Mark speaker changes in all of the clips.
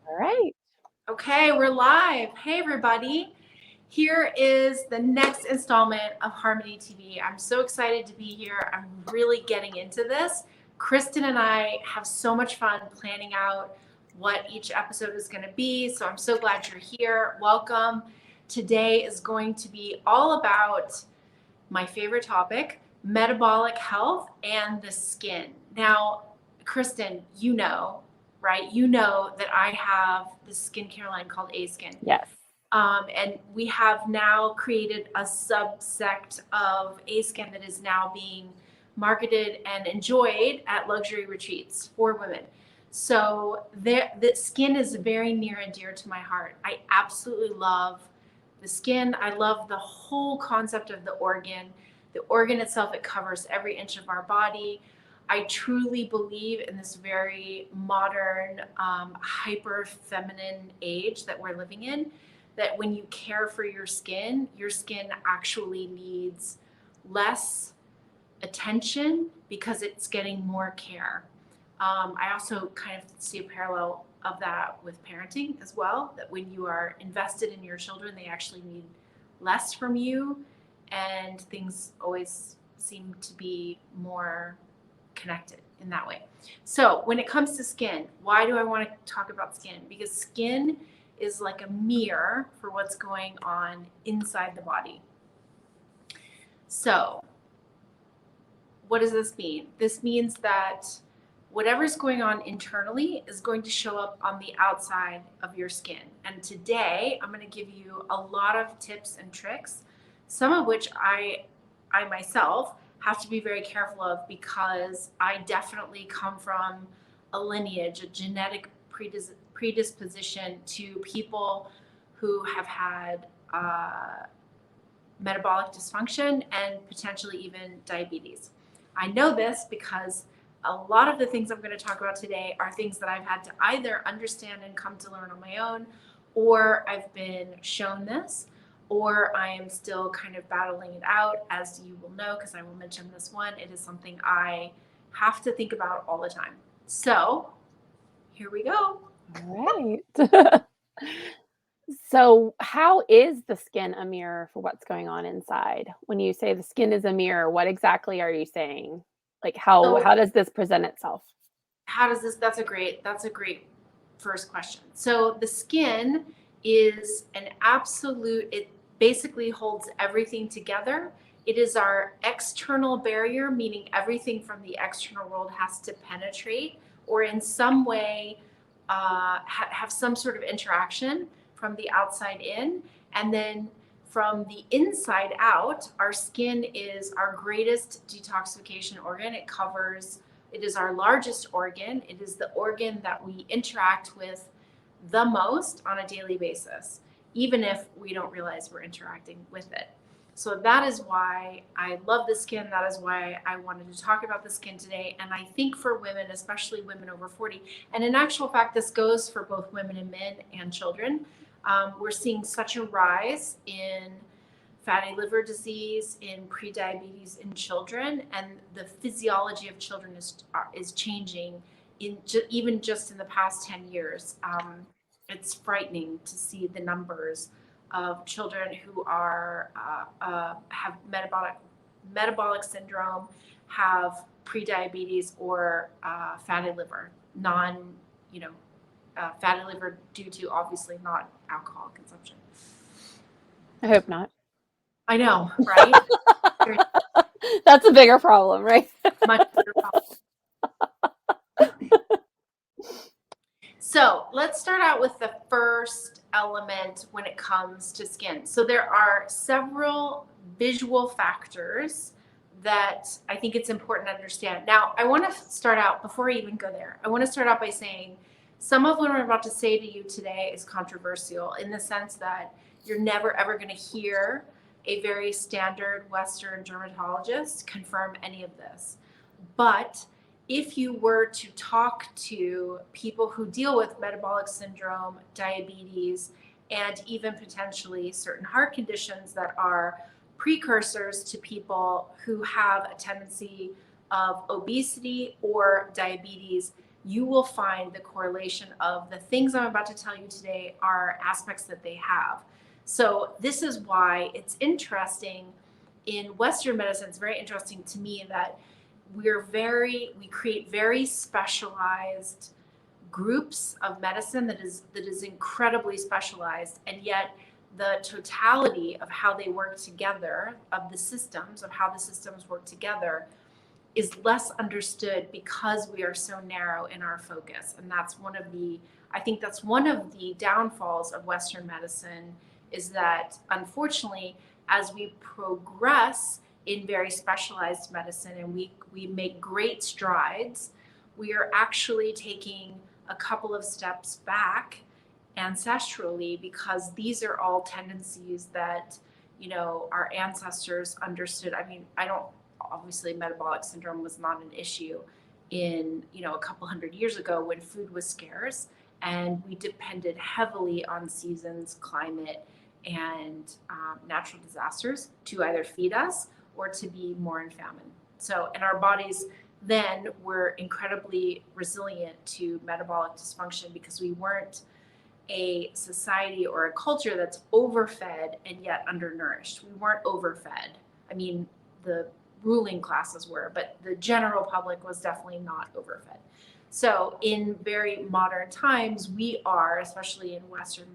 Speaker 1: All right.
Speaker 2: Okay, we're live. Hey, everybody. Here is the next installment of Harmony TV. I'm so excited to be here. I'm really getting into this. Kristen and I have so much fun planning out what each episode is going to be. So I'm so glad you're here. Welcome. Today is going to be all about my favorite topic, metabolic health and the skin. Now, Kristen, right? You know that I have this skincare line called A Skin.
Speaker 1: Yes.
Speaker 2: And we have now created a subsect of A Skin that is now being marketed and enjoyed at luxury retreats for women. So the skin is very near and dear to my heart. I absolutely love the skin. I love the whole concept of the organ. The organ itself, it covers every inch of our body. I truly believe in this very modern, hyper feminine age that we're living in, that when you care for your skin actually needs less attention because it's getting more care. I also kind of see a parallel of that with parenting as well, that when you are invested in your children, they actually need less from you, and things always seem to be more connected in that way. So when it comes to skin, why do I want to talk about skin? Because skin is like a mirror for what's going on inside the body. So what does this mean? This means that whatever's going on internally is going to show up on the outside of your skin. And today I'm going to give you a lot of tips and tricks, some of which I myself have to be very careful of because I definitely come from a lineage, a genetic predisposition to people who have had metabolic dysfunction and potentially even diabetes. I know this because a lot of the things I'm going to talk about today are things that I've had to either understand and come to learn on my own, or I've been shown this, or I am still kind of battling it out. As you will know, because I will mention this one, it is something I have to think about all the time. So here we go.
Speaker 1: All right. So, how is the skin a mirror for what's going on inside? When you say the skin is a mirror, what exactly are you saying? Like how does this present itself?
Speaker 2: How does this? That's a great first question. So the skin is an absolute. It basically holds everything together. It is our external barrier, meaning everything from the external world has to penetrate or in some way have some sort of interaction from the outside in. And then from the inside out, our skin is our greatest detoxification organ. It is our largest organ. It is the organ that we interact with the most on a daily basis, even if we don't realize we're interacting with it. So that is why I love the skin. That is why I wanted to talk about the skin today. And I think for women, especially women over 40, and in actual fact, this goes for both women and men and children. We're seeing such a rise in fatty liver disease, in prediabetes in children, and the physiology of children is changing even just in the past 10 years. It's frightening to see the numbers of children who are have metabolic syndrome, have prediabetes or fatty liver, fatty liver due to obviously not alcohol consumption.
Speaker 1: I hope not.
Speaker 2: I know, right?
Speaker 1: That's a bigger problem, right?
Speaker 2: Much bigger problem. So let's start out with the first element when it comes to skin. So there are several visual factors that I think it's important to understand. Now, I want to start out, before I even go there, I want to start out by saying some of what I'm about to say to you today is controversial in the sense that you're never ever going to hear a very standard Western dermatologist confirm any of this. But if you were to talk to people who deal with metabolic syndrome, diabetes, and even potentially certain heart conditions that are precursors to people who have a tendency of obesity or diabetes, you will find the correlation of the things I'm about to tell you today are aspects that they have. So this is why it's interesting in Western medicine. It's very interesting to me that we create very specialized groups of medicine that is incredibly specialized, and yet the totality of how they work together, of how the systems work together, is less understood because we are so narrow in our focus. And I think that's one of the downfalls of Western medicine, is that unfortunately, as we progress in very specialized medicine and we make great strides, we are actually taking a couple of steps back ancestrally, because these are all tendencies that, our ancestors understood. I mean, obviously metabolic syndrome was not an issue in, a couple hundred years ago when food was scarce and we depended heavily on seasons, climate, and natural disasters to either feed us or to be more in famine. So, and our bodies then were incredibly resilient to metabolic dysfunction because we weren't a society or a culture that's overfed and yet undernourished. We weren't overfed. I mean, the ruling classes were, but the general public was definitely not overfed. So in very modern times, we are, especially in Western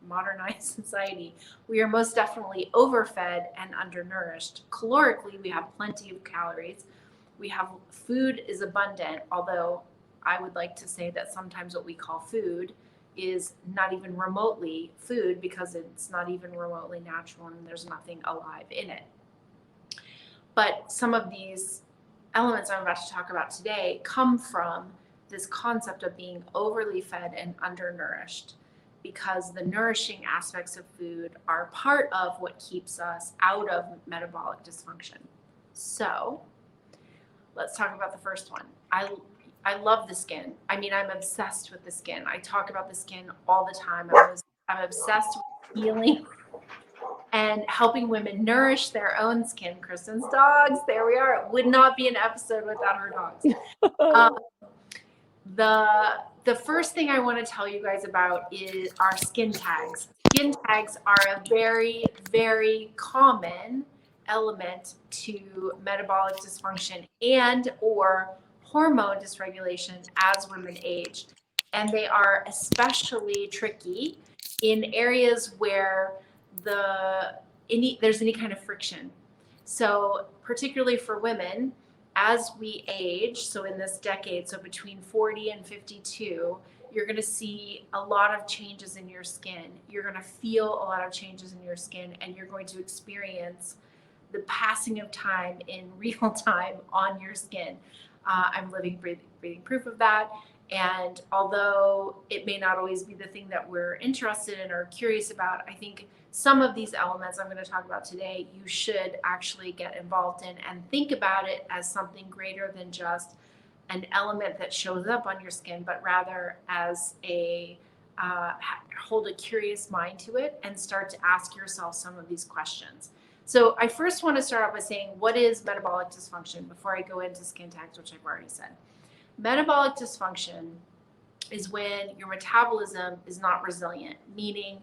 Speaker 2: modernized society, we are most definitely overfed and undernourished. Calorically, we have plenty of calories. Food is abundant, although I would like to say that sometimes what we call food is not even remotely food, because it's not even remotely natural and there's nothing alive in it. But some of these elements I'm about to talk about today come from this concept of being overly fed and undernourished, because the nourishing aspects of food are part of what keeps us out of metabolic dysfunction. So let's talk about the first one. I love the skin. I mean, I'm obsessed with the skin. I talk about the skin all the time. I'm obsessed with healing and helping women nourish their own skin. Kristen's dogs, there we are. It would not be an episode without her dogs. The first thing I want to tell you guys about is our skin tags. Skin tags are a very, very common element to metabolic dysfunction and or hormone dysregulation as women age. And they are especially tricky in areas where there's any kind of friction. So particularly for women, as we age, so in this decade, so between 40 and 52, you're going to see a lot of changes in your skin. You're going to feel a lot of changes in your skin, and you're going to experience the passing of time in real time on your skin. I'm living, breathing proof of that. And although it may not always be the thing that we're interested in or curious about, I think some of these elements I'm going to talk about today, you should actually get involved in and think about it as something greater than just an element that shows up on your skin, but rather as hold a curious mind to it and start to ask yourself some of these questions. So I first want to start off by saying, what is metabolic dysfunction before I go into skin tags, which I've already said. Metabolic dysfunction is when your metabolism is not resilient, meaning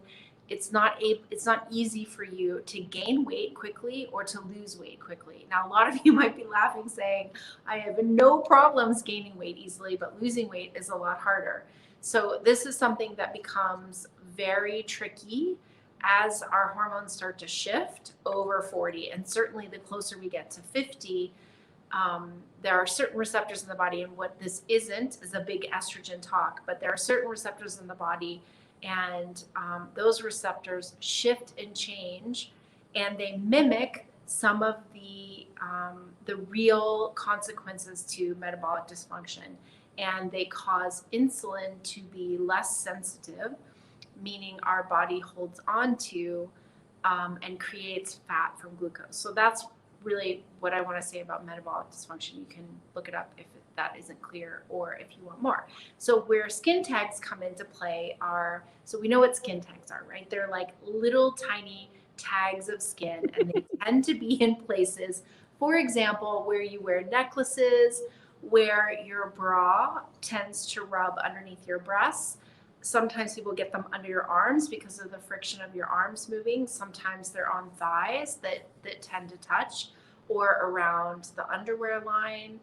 Speaker 2: it's not easy for you to gain weight quickly or to lose weight quickly. Now, a lot of you might be laughing saying, I have no problems gaining weight easily, but losing weight is a lot harder. So this is something that becomes very tricky as our hormones start to shift over 40. And certainly the closer we get to 50, there are certain receptors in the body, and what this isn't is a big estrogen talk, but there are certain receptors in the body, and those receptors shift and change, and they mimic some of the real consequences to metabolic dysfunction, and they cause insulin to be less sensitive, meaning our body holds on to and creates fat from glucose. So that's really what I want to say about metabolic dysfunction. You can look it up if that isn't clear or if you want more. So where skin tags come into play are, so we know what skin tags are, right? They're like little tiny tags of skin, and they tend to be in places, for example, where you wear necklaces where your bra tends to rub underneath your breasts. Sometimes people get them under your arms because of the friction of your arms moving. Sometimes they're on thighs that tend to touch, or around the underwear line,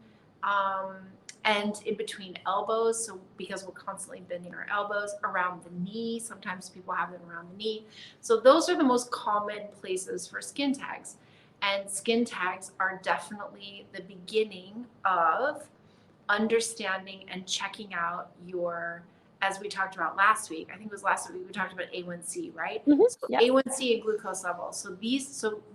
Speaker 2: and in between elbows. So because we're constantly bending our elbows, around the knee. Sometimes people have them around the knee. So those are the most common places for skin tags. And skin tags are definitely the beginning of understanding and checking out your, as we talked about last week, I think it was last week, we talked about A1C, right? So
Speaker 1: Yep.
Speaker 2: A1C and glucose levels. So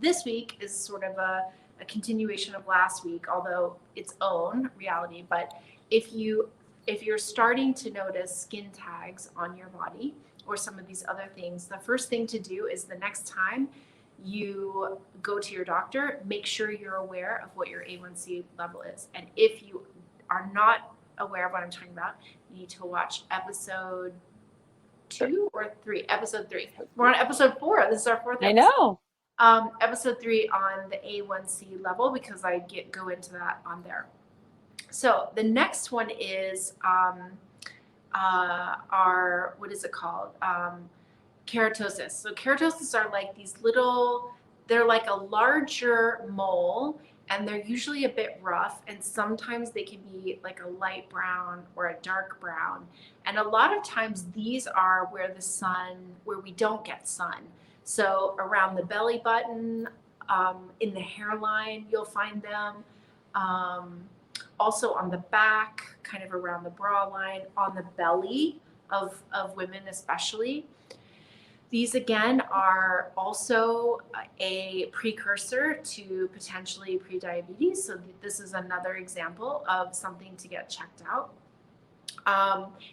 Speaker 2: this week is sort of a continuation of last week, although its own reality. But if you're starting to notice skin tags on your body or some of these other things, the first thing to do is the next time you go to your doctor, make sure you're aware of what your A1C level is. And if you are not aware of what I'm talking about, you need to watch episode 2 or 3. Episode 3. We're on episode 4. This is our 4th episode.
Speaker 1: I know.
Speaker 2: Episode 3 on the A1C level, because I go into that on there. So the next one is our, what is it called? Keratosis. So keratosis are like these little, they're like a larger mole, and they're usually a bit rough, and sometimes they can be like a light brown or a dark brown. And a lot of times these are where we don't get sun. So around the belly button, in the hairline, you'll find them. Also on the back, kind of around the bra line, on the belly of women especially. These again are also a precursor to potentially prediabetes. So this is another example of something to get checked out.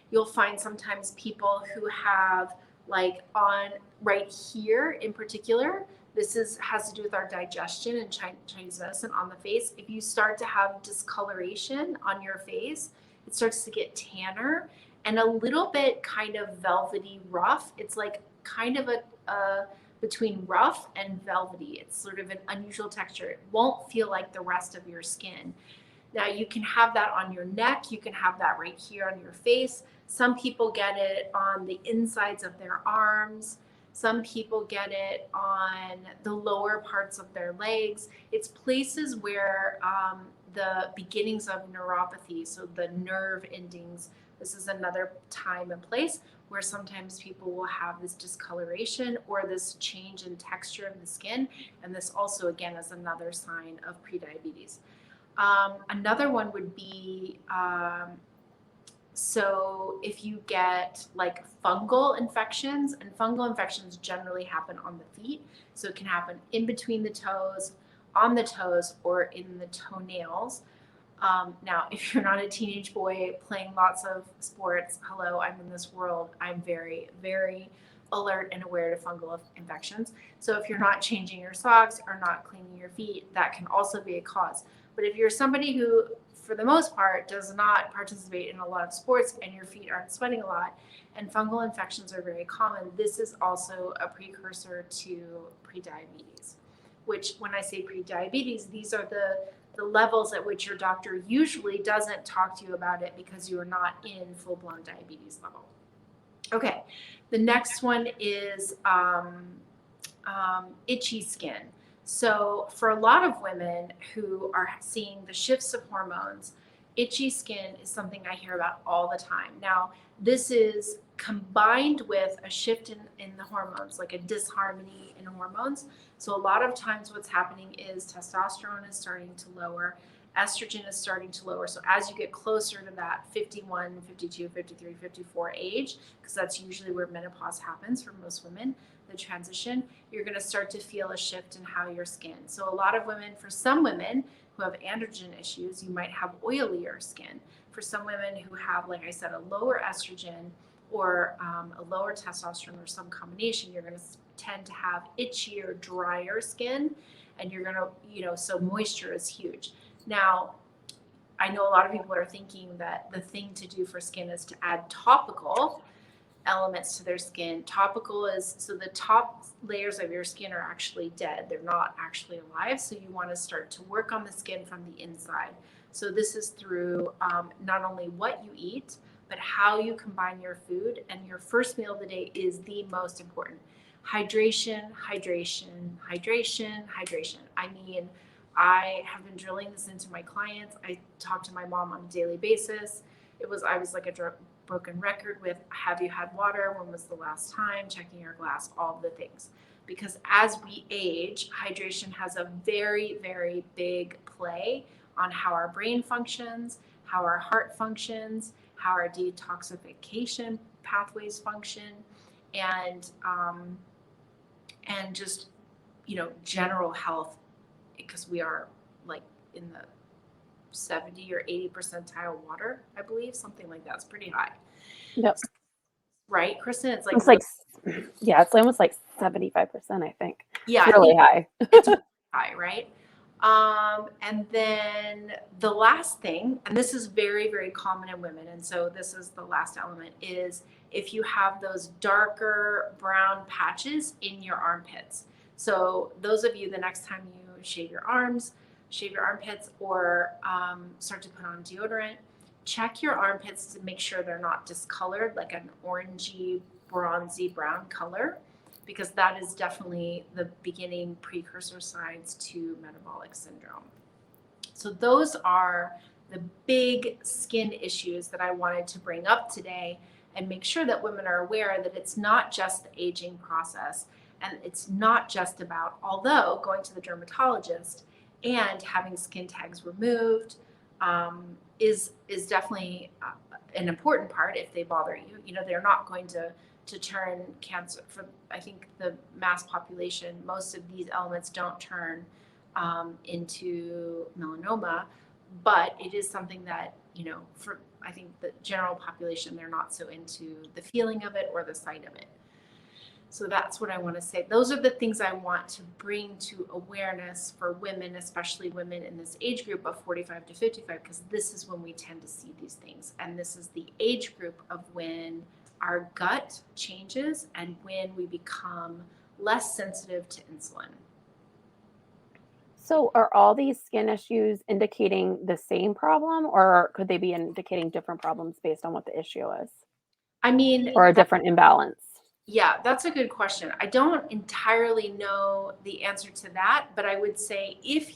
Speaker 2: You'll find sometimes people who have, like, on right here in particular, this has to do with our digestion and Chinese medicine on the face. If you start to have discoloration on your face, it starts to get tanner and a little bit kind of velvety rough. It's like kind of a between rough and velvety. It's sort of an unusual texture. It won't feel like the rest of your skin. Now you can have that on your neck. You can have that right here on your face. Some people get it on the insides of their arms. Some people get it on the lower parts of their legs. It's places where the beginnings of neuropathy, so the nerve endings, this is another time and place where sometimes people will have this discoloration or this change in texture of the skin. And this also, again, is another sign of prediabetes. Another one would be, so if you get like fungal infections, and fungal infections generally happen on the feet. So it can happen in between the toes, on the toes, or in the toenails. Now, if you're not a teenage boy playing lots of sports, hello, I'm in this world. I'm very, very alert and aware to fungal infections. So if you're not changing your socks or not cleaning your feet, that can also be a cause. But if you're somebody who, for the most part, does not participate in a lot of sports and your feet aren't sweating a lot, and fungal infections are very common, this is also a precursor to prediabetes. Which, when I say prediabetes, these are the levels at which your doctor usually doesn't talk to you about it because you are not in full-blown diabetes level. Okay, the next one is itchy skin. So for a lot of women who are seeing the shifts of hormones, itchy skin is something I hear about all the time. Now, this is combined with a shift in the hormones, like a disharmony in hormones. So a lot of times what's happening is testosterone is starting to lower, estrogen is starting to lower. So as you get closer to that 51, 52, 53, 54 age, because that's usually where menopause happens for most women, the transition, you're going to start to feel a shift in how your skin. So a lot of women, for some women who have androgen issues, you might have oilier skin. For some women who have, like I said, a lower estrogen or a lower testosterone or some combination, you're going to tend to have itchier, drier skin, and you're going to, so moisture is huge. Now, I know a lot of people are thinking that the thing to do for skin is to add topical elements to their skin. Topical is, so the top layers of your skin are actually dead. They're not actually alive. So you want to start to work on the skin from the inside. So this is through not only what you eat, but how you combine your food. And your first meal of the day is the most important. Hydration, hydration, hydration, hydration. I mean, I have been drilling this into my clients. I talk to my mom on a daily basis. I was like a broken record with, have you had water? When was the last time? Checking your glass, all of the things. Because as we age, hydration has a very, very big play on how our brain functions, how our heart functions, how our detoxification pathways function, and just, general health, because we are like in the 70 or 80 percentile water, I believe, something like that. It's pretty high.
Speaker 1: Yep.
Speaker 2: Right, Kristen? It's like,
Speaker 1: It's like, yeah, it's almost like 75%, I think.
Speaker 2: yeah,
Speaker 1: It's really high.
Speaker 2: it's high, right? And then the last thing, and this is very, very common in women, and so this is the last element, is if you have those darker brown patches in your armpits. So those of you, the next time you shave your arms, shave your armpits, or start to put on deodorant, check your armpits to make sure they're not discolored, like an orangey, bronzy brown color, because that is definitely the beginning precursor signs to metabolic syndrome. So those are the big skin issues that I wanted to bring up today and make sure that women are aware that it's not just the aging process, and it's not just about, although going to the dermatologist and having skin tags removed is definitely an important part if they bother you. They're not going to turn cancer. For, I think, the mass population, most of these elements don't turn into melanoma, but it is something that, for, I think, the general population, they're not so into the feeling of it or the sight of it. So that's what I want to say. Those are the things I want to bring to awareness for women, especially women in this age group of 45 to 55, because this is when we tend to see these things. And this is the age group of when our gut changes and when we become less sensitive to insulin.
Speaker 1: So are all these skin issues indicating the same problem, or could they be indicating different problems based on what the issue is?
Speaker 2: I mean,
Speaker 1: or a different imbalance?
Speaker 2: Yeah, that's a good question. I don't entirely know the answer to that, but I would say if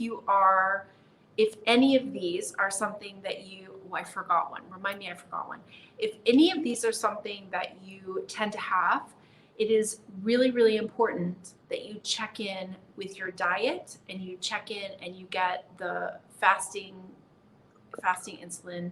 Speaker 2: any of these are something that I forgot one. Remind me, I forgot one. If any of these are something that you tend to have, it is really, really important that you check in with your diet, and you check in and you get the fasting insulin,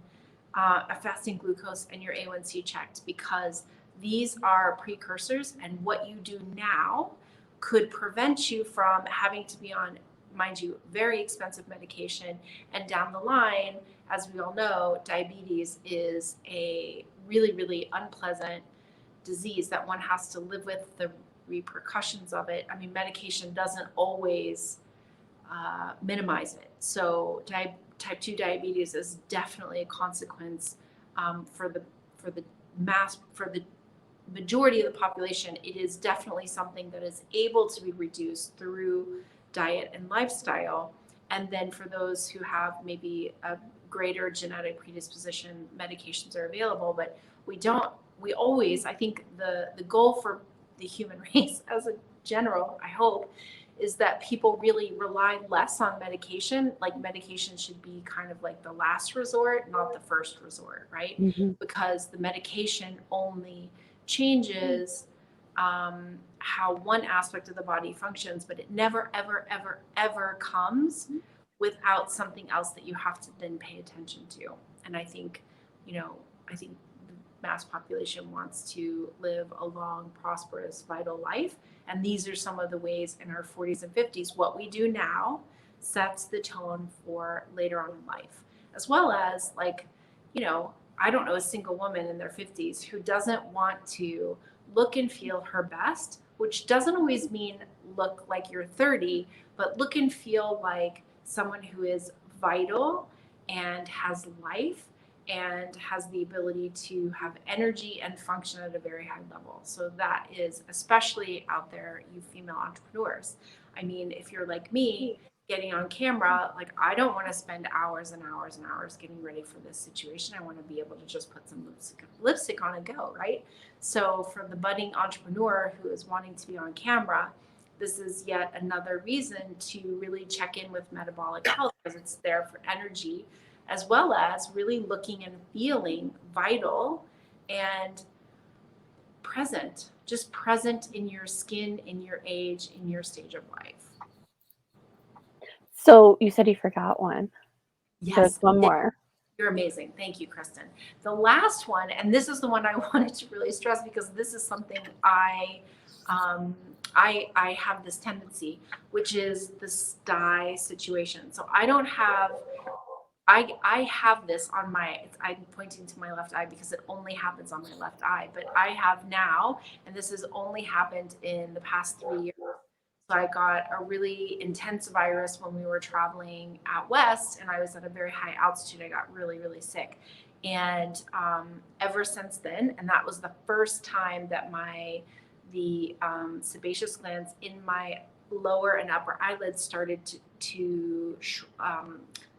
Speaker 2: fasting glucose, and your A1C checked, because these are precursors, and what you do now could prevent you from having to be on, mind you, very expensive medication. And down the line, as we all know, diabetes is a really, really unpleasant disease that one has to live with the repercussions of it. I mean, medication doesn't always minimize it. So type 2 diabetes is definitely a consequence for the majority of the population. It is definitely something that is able to be reduced through diet and lifestyle. And then for those who have maybe a greater genetic predisposition, medications are available, but we always, I think the goal for the human race as a general, I hope, is that people really rely less on medication. Like, medication should be kind of like the last resort, not the first resort, right?
Speaker 1: Mm-hmm.
Speaker 2: Because the medication only changes how one aspect of the body functions, but it never, ever, ever, ever comes without something else that you have to then pay attention to. And I think the mass population wants to live a long, prosperous, vital life. And these are some of the ways in our 40s and 50s. What we do now sets the tone for later on in life, as well as, like, I don't know a single woman in their 50s who doesn't want to look and feel her best, which doesn't always mean look like you're 30, but look and feel like someone who is vital and has life and has the ability to have energy and function at a very high level. So that is especially out there, you female entrepreneurs. I mean, if you're like me, getting on camera, like I don't want to spend hours and hours and hours getting ready for this situation. I want to be able to just put some lipstick on and go, right? So for the budding entrepreneur who is wanting to be on camera, this is yet another reason to really check in with metabolic health, because it's there for energy, as well as really looking and feeling vital and present, just present in your skin, in your age, in your stage of life.
Speaker 1: So you said you forgot one. There's
Speaker 2: Yes,
Speaker 1: one more.
Speaker 2: you're amazing. Thank you, Kristen. The last one, and this is the one I wanted to really stress, because this is something I have this tendency, which is the Styes situation. So I don't have, I have this on my, I'm pointing to my left eye because it only happens on my left eye, but I have now, and this has only happened in the past 3 years. So I got a really intense virus when we were traveling out west, and I was at a very high altitude. I got really, really sick. And ever since then, and that was the first time that the sebaceous glands in my lower and upper eyelids started to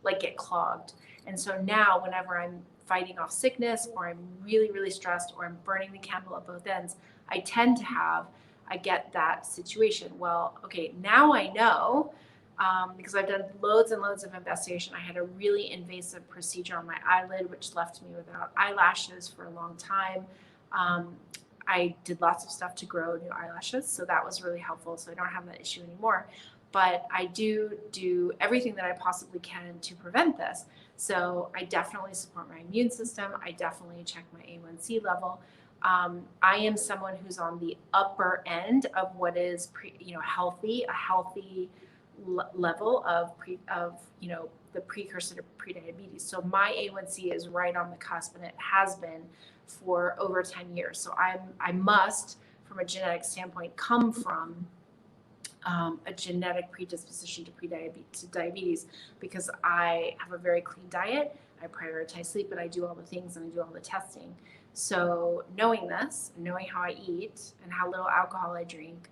Speaker 2: like get clogged. And so now whenever I'm fighting off sickness, or I'm really, really stressed, or I'm burning the candle at both ends, I get that situation. Well, okay, now I know, because I've done loads and loads of investigation. I had a really invasive procedure on my eyelid, which left me without eyelashes for a long time. I did lots of stuff to grow new eyelashes, so that was really helpful. So I don't have that issue anymore. But I do everything that I possibly can to prevent this. So I definitely support my immune system. I definitely check my A1C level. I am someone who's on the upper end of what is healthy, a healthy level of the precursor to prediabetes. So my A1C is right on the cusp, and it has been for over 10 years. So I must, from a genetic standpoint, come from a genetic predisposition to diabetes, because I have a very clean diet. I prioritize sleep, and I do all the things, and I do all the testing. So knowing this, knowing how I eat and how little alcohol I drink,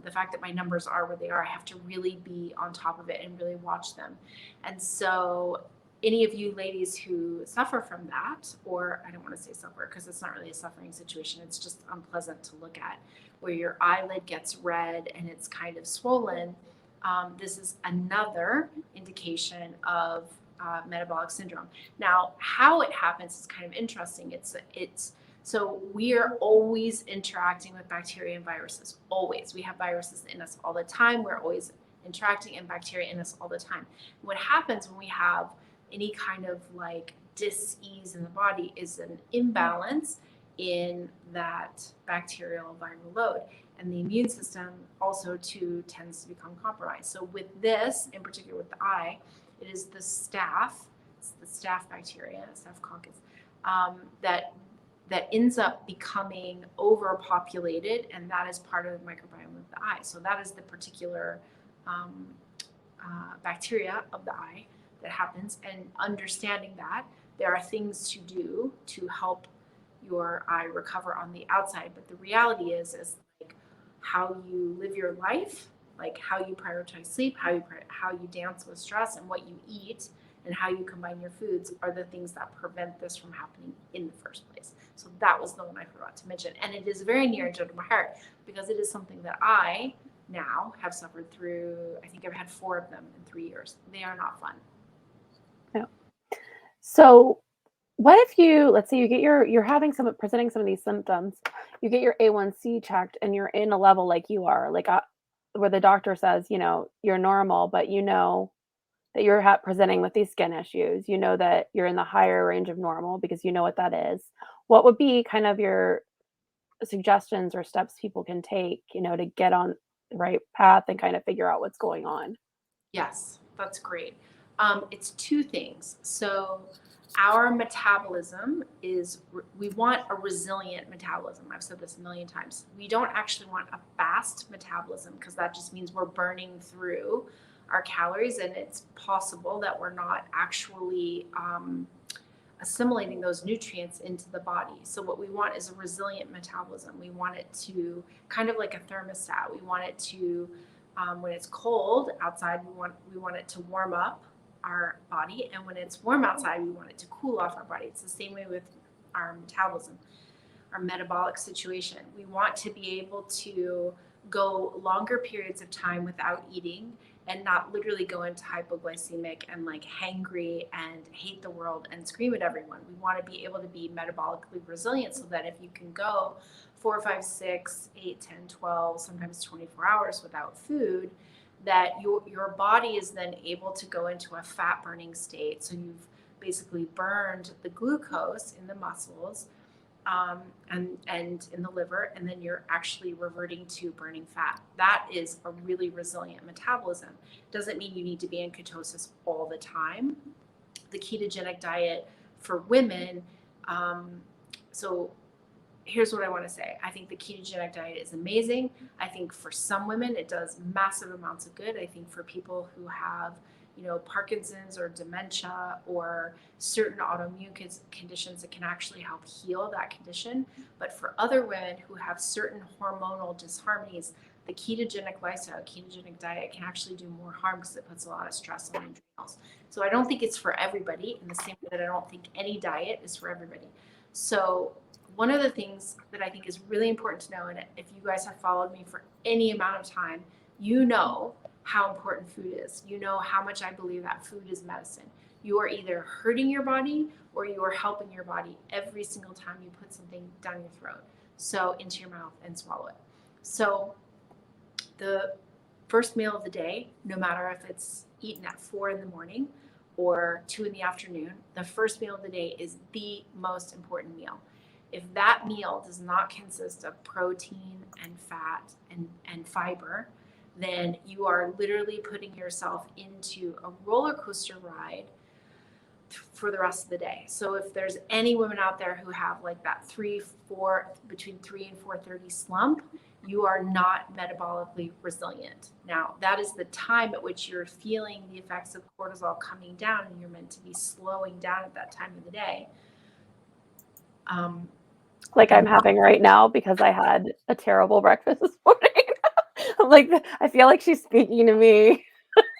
Speaker 2: the fact that my numbers are where they are, I have to really be on top of it and really watch them. And so any of you ladies who suffer from that, or I don't want to say suffer because it's not really a suffering situation, it's just unpleasant to look at, where your eyelid gets red and it's kind of swollen, this is another indication of metabolic syndrome. Now, how it happens is kind of interesting. So we are always interacting with bacteria and viruses. Always. We have viruses in us all the time. We're always interacting, and bacteria in us all the time. What happens when we have any kind of like dis-ease in the body is an imbalance in that bacterial viral load. And the immune system also too tends to become compromised. So with this, in particular with the eye, it is the staph bacteria, staphylococcus, that ends up becoming overpopulated, and that is part of the microbiome of the eye. So that is the particular bacteria of the eye that happens. And understanding that, there are things to do to help your eye recover on the outside. But the reality is like how you live your life, like how you prioritize sleep, how you dance with stress, and what you eat, and how you combine your foods are the things that prevent this from happening in the first place. So that was the one I forgot to mention. And it is very near and dear to my heart, because it is something that I now have suffered through. I think I've had 4 of them in 3 years. They are not fun.
Speaker 1: No. So what if let's say you get you're having presenting some of these symptoms, you get your A1C checked, and you're in a level like you are, like where the doctor says, you're normal, but that you're presenting with these skin issues, that you're in the higher range of normal because you know what that is. What would be kind of your suggestions or steps people can take, to get on the right path and kind of figure out what's going on?
Speaker 2: Yes, that's great. It's 2 things. So our metabolism we want a resilient metabolism. I've said this a million times. We don't actually want a fast metabolism, because that just means we're burning through our calories, and it's possible that we're not actually assimilating those nutrients into the body. So what we want is a resilient metabolism. We want it to kind of like a thermostat. We want it to When it's cold outside, we want it to warm up our body, and when it's warm outside, we want it to cool off our body. It's the same way with our metabolism, our metabolic situation. We want to be able to go longer periods of time without eating and not literally go into hypoglycemic and like hangry and hate the world and scream at everyone. We want to be able to be metabolically resilient so that if you can go 4, 5, 6, 8, 10, 12, sometimes 24 hours without food, that your body is then able to go into a fat burning state. So you've basically burned the glucose in the muscles and in the liver, and then you're actually reverting to burning fat. That is a really resilient metabolism. Doesn't mean you need to be in ketosis all the time. The ketogenic diet for women, so here's what I want to say. I think the ketogenic diet is amazing. I think for some women, it does massive amounts of good. I think for people who have, Parkinson's or dementia or certain autoimmune conditions, it can actually help heal that condition. But for other women who have certain hormonal disharmonies, the ketogenic lifestyle, ketogenic diet can actually do more harm because it puts a lot of stress on adrenals. So I don't think it's for everybody, in the same way that I don't think any diet is for everybody. So one of the things that I think is really important to know, and if you guys have followed me for any amount of time, you know how important food is. You know how much I believe that food is medicine. You are either hurting your body or you are helping your body every single time you put something down your throat, so into your mouth and swallow it. So the first meal of the day, no matter if it's eaten at 4 in the morning or 2 in the afternoon, the first meal of the day is the most important meal. If that meal does not consist of protein and fat and fiber, then you are literally putting yourself into a roller coaster ride for the rest of the day. So if there's any women out there who have like that between 3 and 4:30 slump, you are not metabolically resilient. Now, that is the time at which you're feeling the effects of cortisol coming down, and you're meant to be slowing down at that time of the day.
Speaker 1: Like I'm having right now because I had a terrible breakfast this morning. I'm like, I feel like she's speaking to me.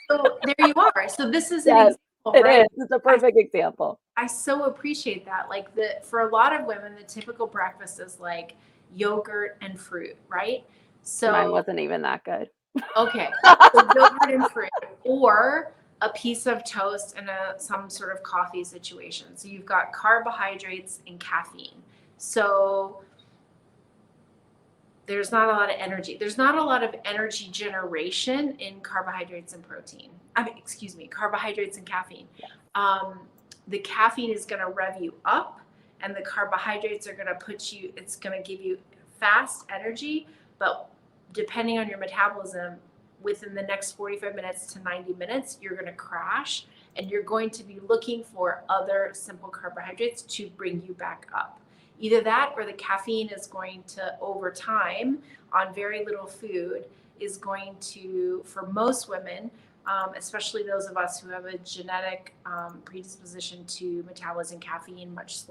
Speaker 2: So there you are. So this is an
Speaker 1: Yes,
Speaker 2: example, right?
Speaker 1: It's a perfect example.
Speaker 2: I so appreciate that. Like for a lot of women, the typical breakfast is like yogurt and fruit, right? So
Speaker 1: mine wasn't even that good.
Speaker 2: Okay, so yogurt and fruit, or a piece of toast and some sort of coffee situation. So you've got carbohydrates and caffeine. So there's not a lot of energy. There's not a lot of energy generation in carbohydrates and protein. Carbohydrates and caffeine. Yeah. The caffeine is going to rev you up, and the carbohydrates are going to it's going to give you fast energy, but depending on your metabolism, within the next 45 minutes to 90 minutes, you're going to crash, and you're going to be looking for other simple carbohydrates to bring you back up. Either that, or the caffeine is going to, over time, on very little food, is going to, for most women, especially those of us who have a genetic predisposition to metabolizing caffeine much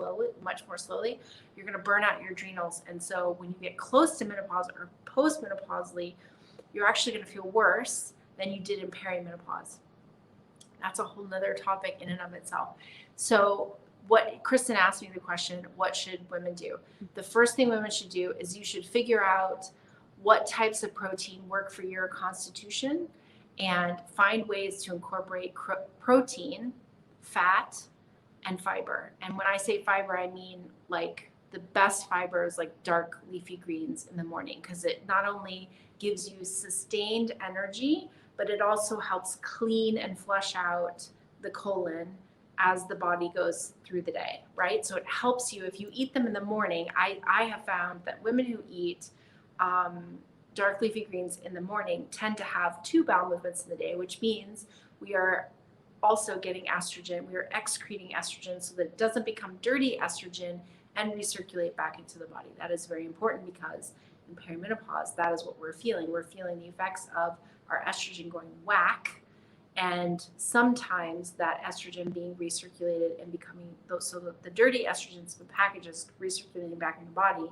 Speaker 2: more slowly, you're going to burn out your adrenals. And so when you get close to menopause or postmenopausally, you're actually going to feel worse than you did in perimenopause. That's a whole nother topic in and of itself. So what Kristen asked me the question, what should women do? The first thing women should do is you should figure out what types of protein work for your constitution and find ways to incorporate protein, fat, and fiber. And when I say fiber, I mean like the best fibers, like dark leafy greens in the morning, because it not only gives you sustained energy, but it also helps clean and flush out the colon as the body goes through the day, right? So it helps you if you eat them in the morning. I have found that women who eat dark leafy greens in the morning tend to have 2 bowel movements in the day, which means we are also getting estrogen. We are excreting estrogen so that it doesn't become dirty estrogen and recirculate back into the body. That is very important because in perimenopause, that is what we're feeling. We're feeling the effects of our estrogen going whack, and sometimes that estrogen being recirculated and becoming so that the dirty estrogens, the packages recirculating back in the body.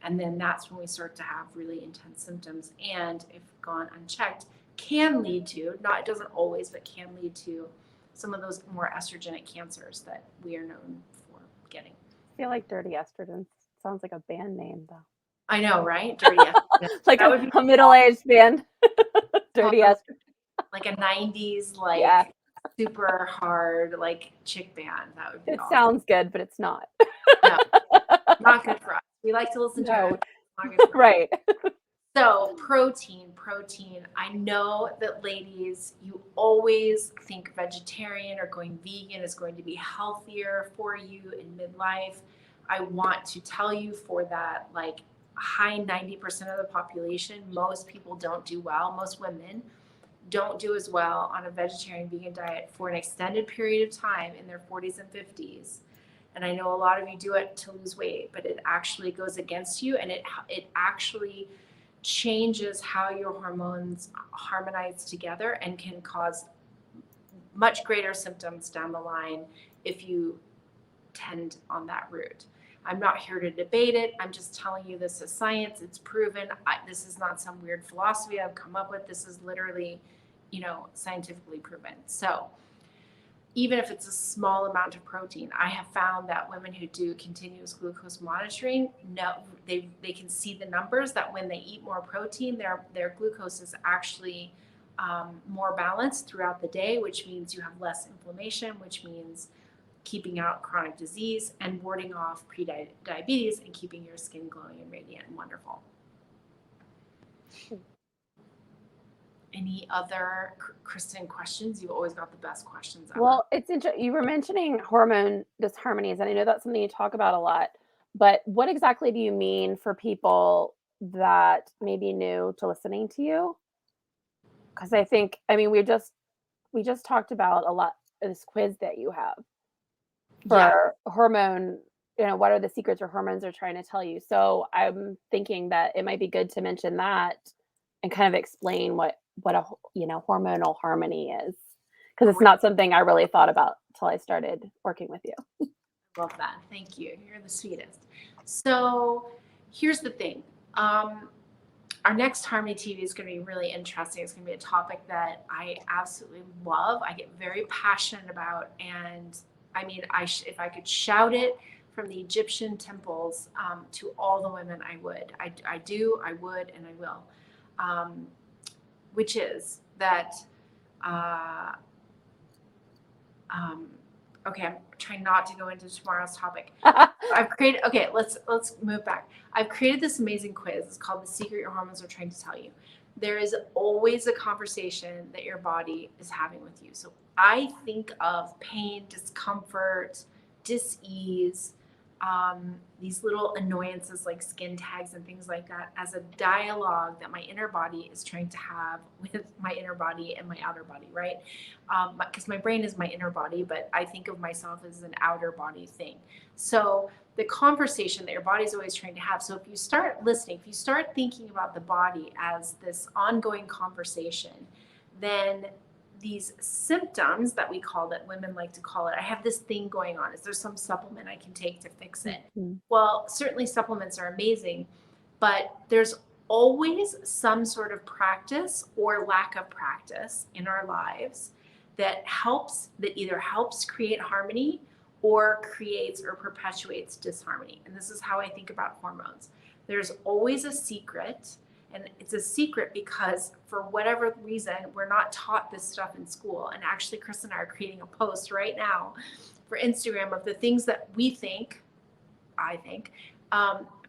Speaker 2: And then that's when we start to have really intense symptoms, and if gone unchecked, can lead to, not, it doesn't always, but can lead to some of those more estrogenic cancers that we are known for getting.
Speaker 1: I feel like Dirty Estrogen sounds like a band name, though.
Speaker 2: I know, right? Dirty estrogen.
Speaker 1: Like
Speaker 2: That would be
Speaker 1: a middle-aged band. Dirty
Speaker 2: totally
Speaker 1: Estrogen.
Speaker 2: like a 90s,
Speaker 1: Yeah,
Speaker 2: like super hard, like chick band. That would be
Speaker 1: it
Speaker 2: awesome.
Speaker 1: sounds good, but it's not.
Speaker 2: No, not good for us. We like to listen to
Speaker 1: No.
Speaker 2: it. Not good for us.
Speaker 1: Right.
Speaker 2: So protein. I know that ladies, you always think vegetarian or going vegan is going to be healthier for you in midlife. I want to tell you, for that like high 90% of the population, most people don't do well. Most women don't do as well on a vegetarian vegan diet for an extended period of time in their 40s and 50s. And I know a lot of you do it to lose weight, but it actually goes against you, and it actually changes how your hormones harmonize together and can cause much greater symptoms down the line if you tend on that route. I'm not here to debate it. I'm just telling you this is science. It's proven. This is not some weird philosophy I've come up with. This is literally, scientifically proven. So even if it's a small amount of protein, I have found that women who do continuous glucose monitoring, they can see the numbers that when they eat more protein, their glucose is actually more balanced throughout the day, which means you have less inflammation, which means keeping out chronic disease and warding off pre-diabetes and keeping your skin glowing and radiant and wonderful. Any other, Kristen, questions? You've always got the best questions ever.
Speaker 1: Well, it's interesting. You were mentioning hormone disharmonies, and I know that's something you talk about a lot. But what exactly do you mean for people that may be new to listening to you? Because we just talked about a lot of this quiz that you have for hormone. What are the secrets your hormones are trying to tell you? So I'm thinking that it might be good to mention that and kind of explain what a hormonal harmony is, because it's not something I really thought about till I started working with you.
Speaker 2: Love that. Thank you. You're the sweetest. So here's the thing. Our next Harmony TV is going to be really interesting. It's going to be a topic that I absolutely love. I get very passionate about, and I mean, if I could shout it from the Egyptian temples to all the women, I would. I do, I would, and I will. Which is that, okay, I'm trying not to go into tomorrow's topic. I've created, okay, let's move back. I've created this amazing quiz. It's called The Secret Your Hormones Are Trying to Tell You. There is always a conversation that your body is having with you. So I think of pain, discomfort, dis-ease, these little annoyances like skin tags and things like that as a dialogue that my inner body is trying to have with my inner body and my outer body, right? Because my brain is my inner body, but I think of myself as an outer body thing. So the conversation that your body is always trying to have. So if you start listening, if you start thinking about the body as this ongoing conversation, then these symptoms that we call, that women like to call it, I have this thing going on. Is there some supplement I can take to fix it? Mm-hmm. Well, certainly supplements are amazing, but there's always some sort of practice or lack of practice in our lives that either helps create harmony or creates or perpetuates disharmony. And this is how I think about hormones. There's always a secret. And it's a secret because for whatever reason, we're not taught this stuff in school. And actually, Chris and I are creating a post right now for Instagram of the things that I think,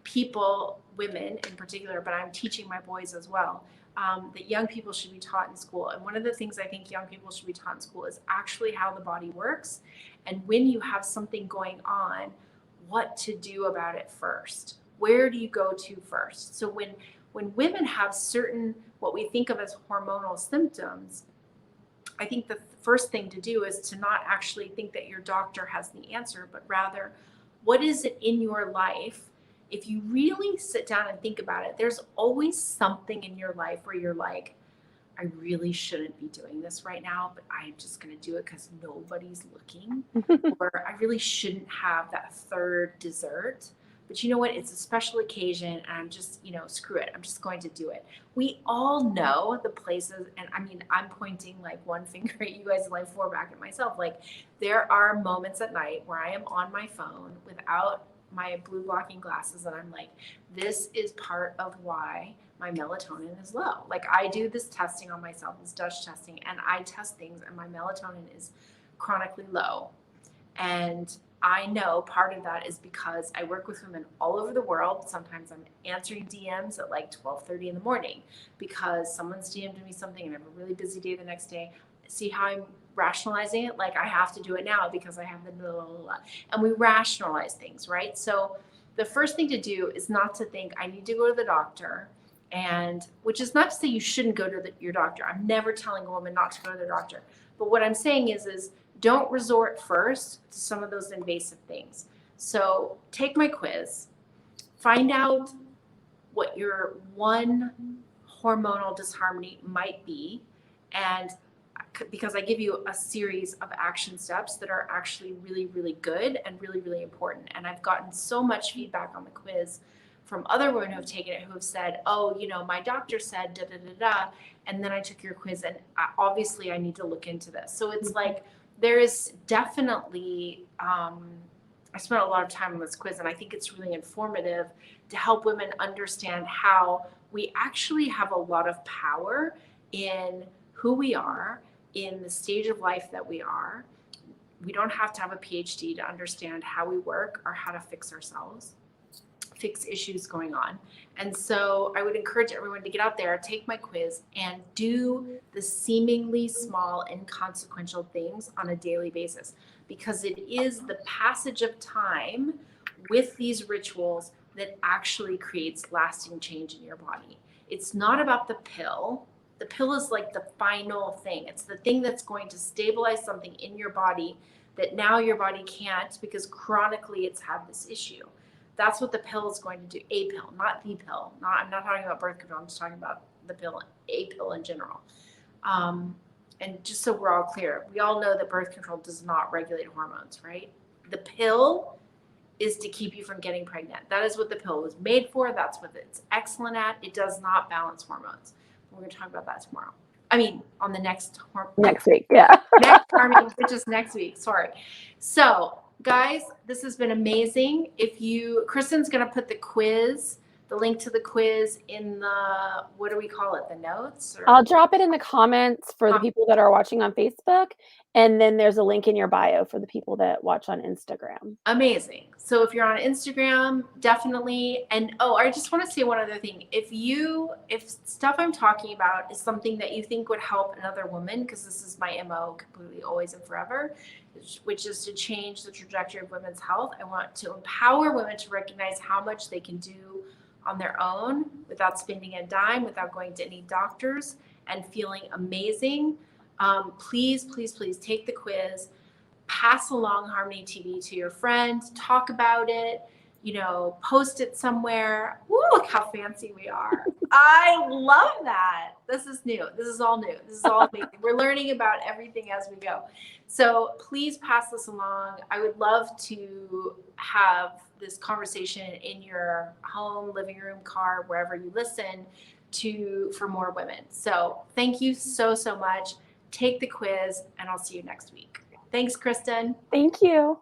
Speaker 2: people, women in particular, but I'm teaching my boys as well, that young people should be taught in school. And one of the things I think young people should be taught in school is actually how the body works. And when you have something going on, what to do about it first. Where do you go to first? So when women have certain, what we think of as hormonal symptoms, I think the first thing to do is to not actually think that your doctor has the answer, but rather, what is it in your life? If you really sit down and think about it, there's always something in your life where you're like, I really shouldn't be doing this right now, but I'm just going to do it because nobody's looking. Or I really shouldn't have that third dessert, but you know what? It's a special occasion and I'm just, screw it. I'm just going to do it. We all know the places, and I mean, I'm pointing like one finger at you guys and like four back at myself. Like there are moments at night where I am on my phone without my blue blocking glasses and I'm like, this is part of why my melatonin is low. Like I do this testing on myself, this Dutch testing, and I test things and my melatonin is chronically low. And I know part of that is because I work with women all over the world. Sometimes I'm answering DMs at like 12:30 in the morning because someone's DM'd me something and I have a really busy day the next day. See how I'm rationalizing it? Like I have to do it now because I have the blah, blah, blah. And we rationalize things, right? So the first thing to do is not to think I need to go to the doctor, and which is not to say you shouldn't go to your doctor. I'm never telling a woman not to go to the doctor. But what I'm saying is don't resort first to some of those invasive things. So take my quiz, find out what your one hormonal disharmony might be, and because I give you a series of action steps that are actually really, really good and really, really important. And I've gotten so much feedback on the quiz from other women who have taken it who have said, oh, my doctor said da da da da, and then I took your quiz and obviously I need to look into this. So it's like there is definitely I spent a lot of time on this quiz and I think it's really informative to help women understand how we actually have a lot of power in who we are, in the stage of life that we are. We don't have to have a PhD to understand how we work or how to fix ourselves, fix issues going on. And so I would encourage everyone to get out there, take my quiz, and do the seemingly small, inconsequential things on a daily basis, because it is the passage of time with these rituals that actually creates lasting change in your body. It's not about the pill. The pill is like the final thing. It's the thing that's going to stabilize something in your body that now your body can't because chronically it's had this issue. That's what the pill is going to do. A pill, not the pill. I'm not talking about birth control. I'm just talking about the pill, a pill in general. And just so we're all clear, we all know that birth control does not regulate hormones, right? The pill is to keep you from getting pregnant. That is what the pill was made for. That's what it's excellent at. It does not balance hormones. We're going to talk about that tomorrow. I mean, on the next
Speaker 1: week. Yeah.
Speaker 2: next hormone, which is next week. Sorry. So, guys, this has been amazing. Kristen's going to put the link to the quiz in the, what do we call it? The notes?
Speaker 1: I'll drop it in the comments for the people that are watching on Facebook. And then there's a link in your bio for the people that watch on Instagram.
Speaker 2: Amazing. So if you're on Instagram, definitely. And I just want to say one other thing. If stuff I'm talking about is something that you think would help another woman, because this is my MO completely, always and forever, which is to change the trajectory of women's health. I want to empower women to recognize how much they can do on their own without spending a dime, without going to any doctors, and feeling amazing. Please, please, please take the quiz, pass along Harmony TV to your friends, talk about it, post it somewhere. Woo, look how fancy we are. I love that. This is new. This is all new. This is all amazing. We're learning about everything as we go. So please pass this along. I would love to have this conversation in your home, living room, car, wherever you listen for more women. So thank you so, so much. Take the quiz and I'll see you next week. Thanks, Kristen.
Speaker 1: Thank you.